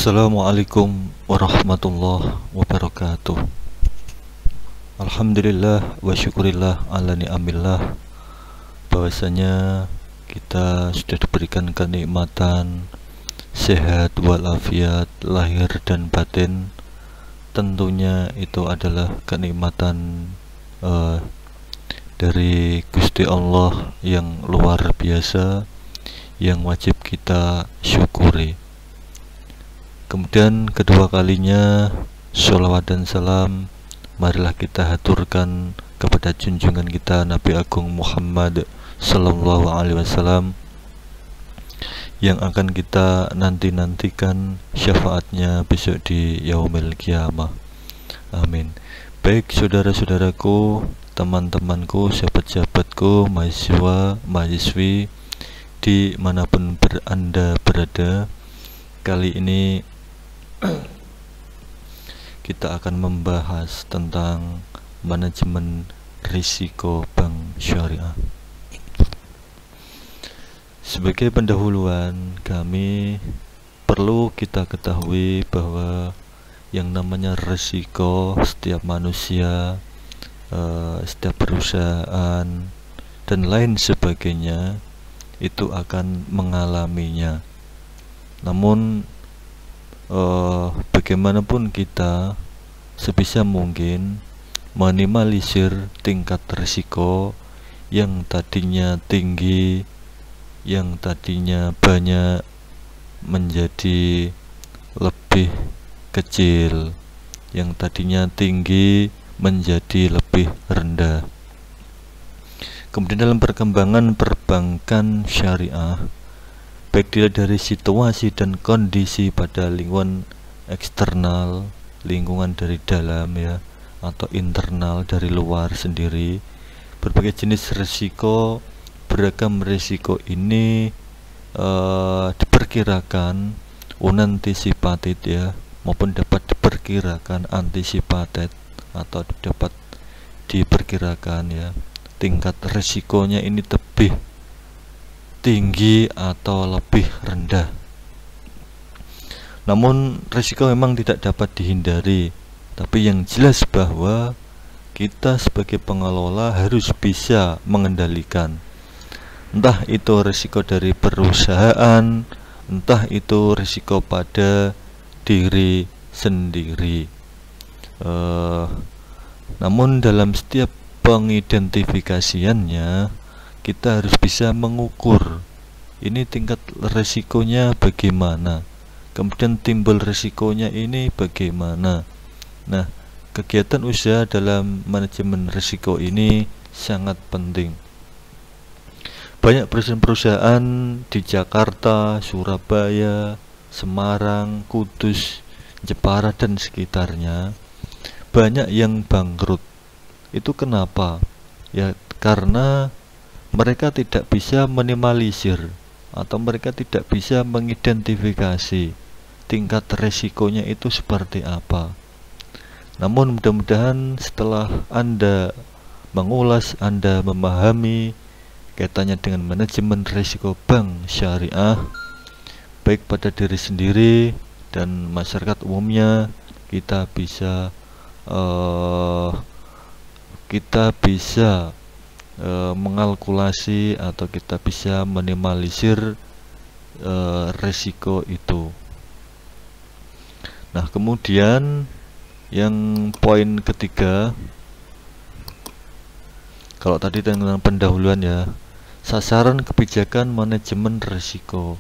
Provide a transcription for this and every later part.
Assalamualaikum warahmatullahi wabarakatuh. Alhamdulillah wa syukurillah ala ni'amillah, bahwasanya kita sudah diberikan kenikmatan sehat walafiat lahir dan batin. Tentunya itu adalah kenikmatan dari Gusti Allah yang luar biasa, yang wajib kita syukuri. Kemudian kedua kalinya, sholawat dan salam marilah kita haturkan kepada junjungan kita Nabi Agung Muhammad Sallallahu Alaihi Wasallam, yang akan kita nantikan syafaatnya besok di yaumil qiyamah. Amin. Baik saudara-saudaraku, teman-temanku, sahabat-sahabatku, mahasiswa, mahasiswi dimanapun Anda berada, kali ini kita akan membahas tentang manajemen risiko bank syariah. Sebagai pendahuluan, kami perlu kita ketahui bahwa yang namanya risiko, setiap manusia, setiap perusahaan dan lain sebagainya itu akan mengalaminya. Namun bagaimanapun kita sebisa mungkin minimalisir tingkat risiko yang tadinya tinggi, yang tadinya banyak, menjadi lebih kecil, yang tadinya tinggi menjadi lebih rendah. Kemudian dalam perkembangan perbankan syariah, baik dilihat dari situasi dan kondisi pada lingkungan eksternal, lingkungan dari dalam ya, atau internal dari luar sendiri, berbagai jenis risiko, beragam risiko ini diperkirakan unanticipated ya, maupun dapat diperkirakan anticipated, atau dapat diperkirakan ya, tingkat risikonya ini lebih tinggi atau lebih rendah. Namun risiko memang tidak dapat dihindari, tapi yang jelas bahwa kita sebagai pengelola harus bisa mengendalikan, entah itu risiko dari perusahaan, entah itu risiko pada diri sendiri. Namun dalam setiap pengidentifikasiannya, kita harus bisa mengukur ini tingkat resikonya bagaimana, kemudian timbul resikonya ini bagaimana. Nah, kegiatan usaha dalam manajemen risiko ini sangat penting. Banyak perusahaan-perusahaan di Jakarta, Surabaya, Semarang, Kudus, Jepara dan sekitarnya banyak yang bangkrut. Itu kenapa? Ya karena mereka tidak bisa minimalisir, atau mereka tidak bisa mengidentifikasi tingkat resikonya itu seperti apa. Namun mudah-mudahan setelah Anda mengulas, Anda memahami kaitannya dengan manajemen risiko bank syariah, baik pada diri sendiri dan masyarakat umumnya, kita bisa mengalkulasi atau kita bisa minimalisir risiko itu. Nah, kemudian yang poin ketiga, kalau tadi tentang pendahuluan ya, sasaran kebijakan manajemen risiko.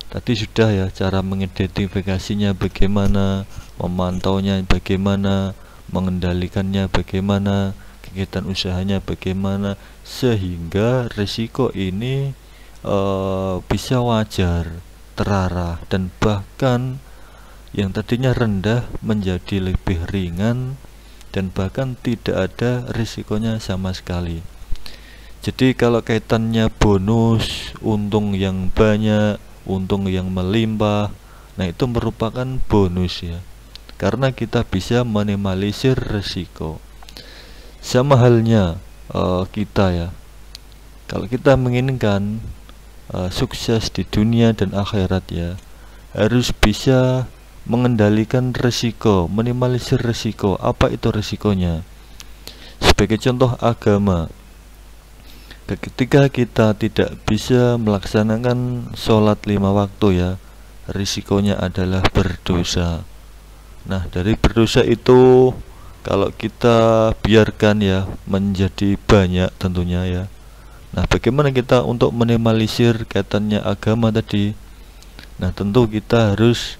Tadi sudah ya, cara mengidentifikasinya bagaimana, memantaunya bagaimana, mengendalikannya bagaimana, kegiatan usahanya bagaimana, sehingga risiko ini bisa wajar, terarah, dan bahkan yang tadinya rendah menjadi lebih ringan, dan bahkan tidak ada risikonya sama sekali. Jadi kalau kaitannya bonus, untung yang banyak, untung yang melimpah, nah itu merupakan bonus ya, karena kita bisa minimalisir risiko. Sama halnya kita ya, kalau kita menginginkan sukses di dunia dan akhirat ya, harus bisa mengendalikan risiko, minimalisir risiko. Apa itu risikonya? Sebagai contoh agama, ketika kita tidak bisa melaksanakan sholat 5 waktu ya, risikonya adalah berdosa. Nah, dari berdosa itu kalau kita biarkan ya menjadi banyak tentunya ya. Nah, bagaimana kita untuk minimalisir kaitannya agama tadi? Nah, tentu kita harus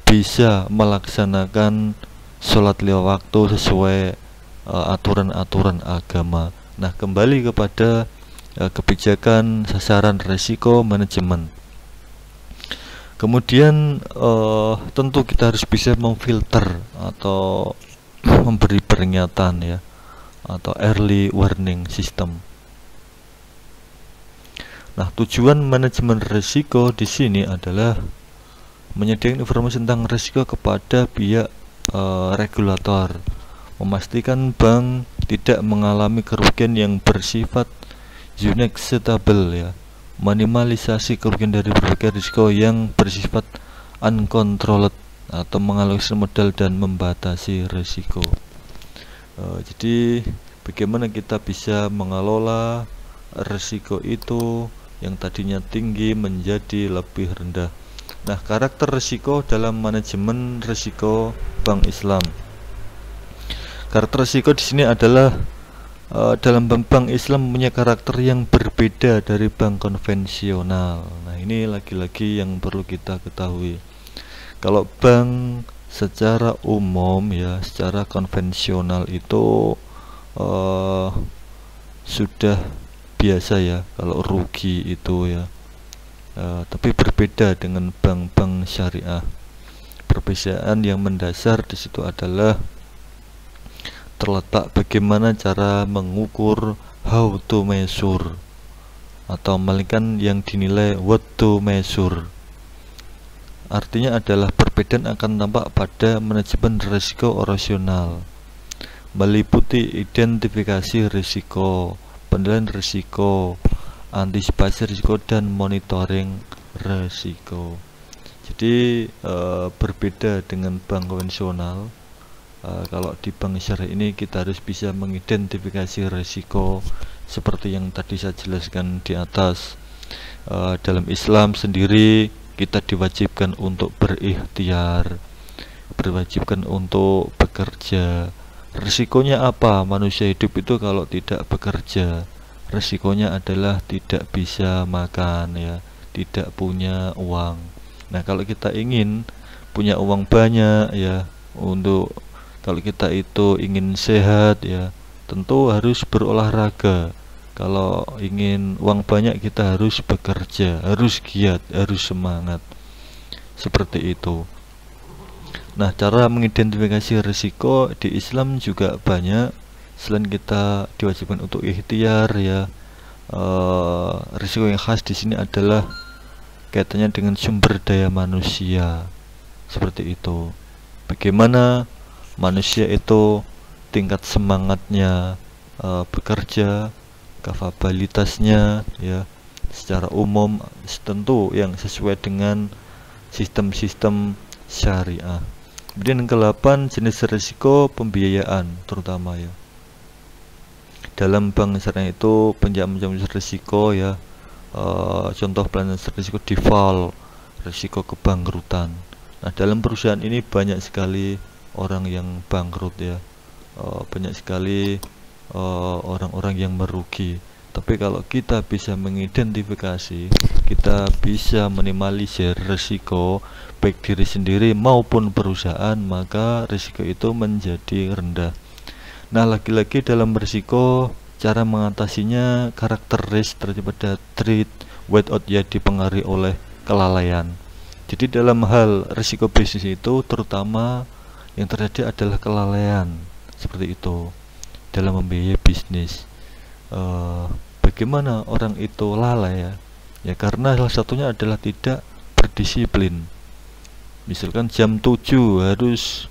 bisa melaksanakan sholat 5 waktu sesuai aturan-aturan agama. Nah, kembali kepada kebijakan sasaran risiko manajemen. Kemudian tentu kita harus bisa memfilter atau memberi peringatan ya, atau early warning system. Nah, tujuan manajemen risiko di sini adalah menyediakan informasi tentang risiko kepada pihak regulator, memastikan bank tidak mengalami kerugian yang bersifat unacceptable ya, minimalisasi kerugian dari berbagai risiko yang bersifat uncontrolled atau mengalokasi modal dan membatasi risiko. Jadi bagaimana kita bisa mengelola risiko itu yang tadinya tinggi menjadi lebih rendah. Nah, karakter risiko dalam manajemen risiko bank Islam. Karakter risiko di sini adalah dalam bank Islam punya karakter yang berbeda dari bank konvensional. Nah, ini lagi-lagi yang perlu kita ketahui. Kalau bank secara umum ya, secara konvensional itu sudah biasa ya kalau rugi itu ya. Tapi berbeda dengan bank-bank syariah. Perbedaan yang mendasar di situ adalah terletak bagaimana cara mengukur how to measure, atau melainkan yang dinilai what to measure. Artinya adalah perbedaan akan tampak pada manajemen risiko operasional, meliputi identifikasi risiko, penilaian risiko, antisipasi risiko, dan monitoring risiko. Jadi berbeda dengan bank konvensional. Kalau di bank syariah ini kita harus bisa mengidentifikasi risiko seperti yang tadi saya jelaskan di atas. Dalam Islam sendiri kita diwajibkan untuk berikhtiar, berwajibkan untuk bekerja. Risikonya apa? Manusia hidup itu kalau tidak bekerja, risikonya adalah tidak bisa makan ya, tidak punya uang. Nah, kalau kita ingin punya uang banyak ya, kalau kita itu ingin sehat ya, tentu harus berolahraga. Kalau ingin uang banyak kita harus bekerja, harus giat, harus semangat. Seperti itu. Nah, cara mengidentifikasi risiko di Islam juga banyak. Selain kita diwajibkan untuk ikhtiar ya, risiko yang khas di sini adalah kaitannya dengan sumber daya manusia. Seperti itu. Bagaimana manusia itu tingkat semangatnya bekerja, kapabilitasnya ya, secara umum tentu yang sesuai dengan sistem-sistem syariah. Kemudian yang ke-8, jenis risiko pembiayaan terutama ya. Dalam bank syariah itu penjamin risiko ya, contoh pelayanan risiko default, risiko kebangkrutan. Nah, dalam perusahaan ini banyak sekali orang yang bangkrut ya, banyak sekali orang-orang yang merugi. Tapi kalau kita bisa mengidentifikasi, kita bisa minimalisir risiko baik diri sendiri maupun perusahaan, maka risiko itu menjadi rendah. Nah, lagi-lagi dalam risiko, cara mengatasinya karakter risk daripada treat without ya dipengaruhi oleh kelalaian. Jadi dalam hal risiko bisnis itu terutama yang terjadi adalah kelalaian seperti itu dalam membiayai bisnis. Bagaimana orang itu lalai ya? Ya karena salah satunya adalah tidak berdisiplin. Misalkan jam 7 harus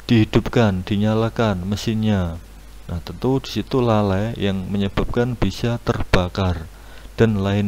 dihidupkan, dinyalakan mesinnya. Nah, tentu di situ lalai yang menyebabkan bisa terbakar dan lain